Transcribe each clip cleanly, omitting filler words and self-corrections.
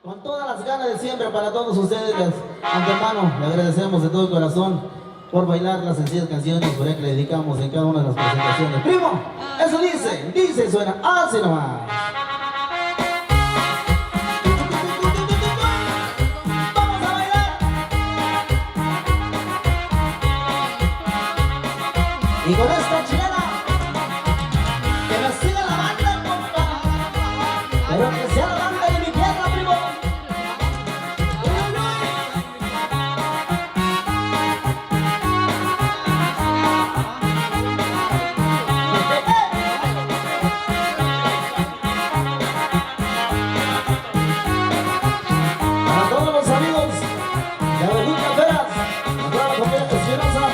Con todas las ganas de siempre para todos ustedes, antemano, le agradecemos de todo corazón por bailar las sencillas canciones por que le dedicamos en cada una de las presentaciones. Primo, eso dice, suena así nomás. Vamos a bailar. Y con esta chilena, que me siga la banda, compa, pero que sea la banda de mi tierra, primo. Para todos los amigos de Avenida Veras, a toda la familia Esperanza.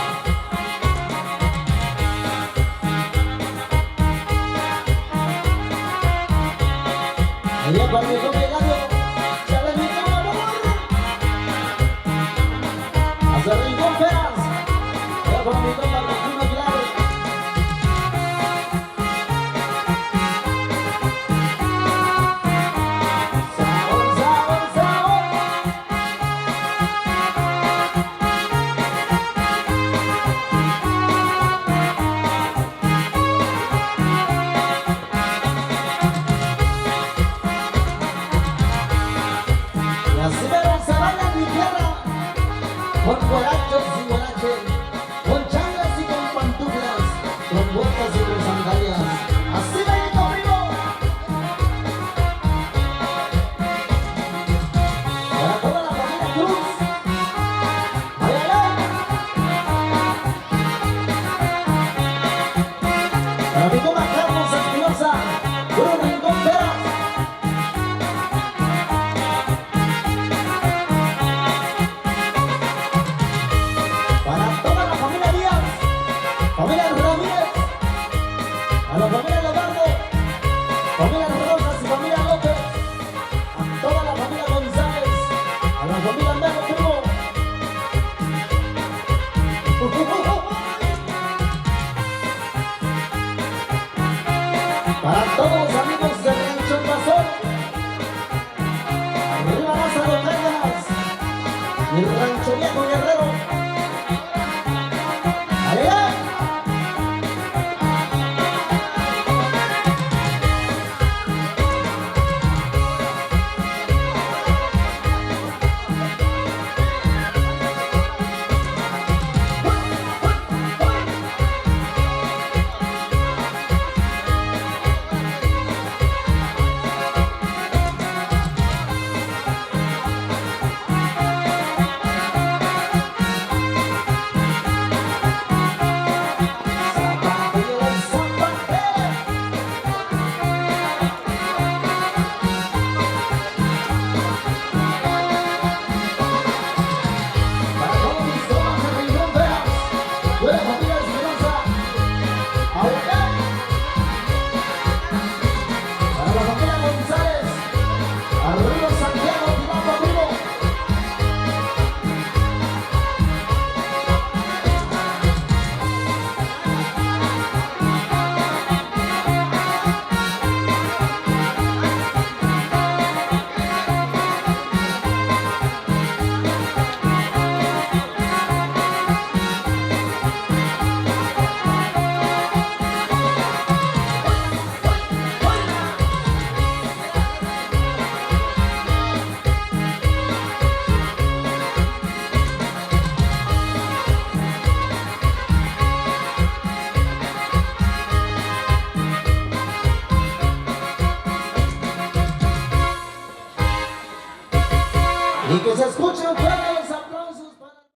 Allá para mi compa Eladio, se le invita un amor. Hasta el Rincón Veras, allá para mi compa Martín Aguilar. Sabor, sabor, sabor. Y así mero se baila en mi tierra, con guarachos y guaraches, con changas y con pantuflas, con botas y con sandalias. Así baila primo. Para toda la familia Cruz. ¡Ay, ay, ay! Para mi compa Carlos Espinosa, puro Rincón Veras. Para toda la familia Díaz, familia Ramírez, a la familia Lobardo, familia Rosas y familia López, a toda la familia González, a la familia Mero Primo. Para todos los amigos del Rancho Invasor, arriba Lázaro Cárdenas, y el Rancho Viejo Guerrero. ¡Ay, ay! Zapatero, zapatero. Para todos mis compas de Rincón Veras, buena familia Esperanza. ¡Ay, ay! Para la familia González, arriba Santiago, tirando primo. Y que se escuche.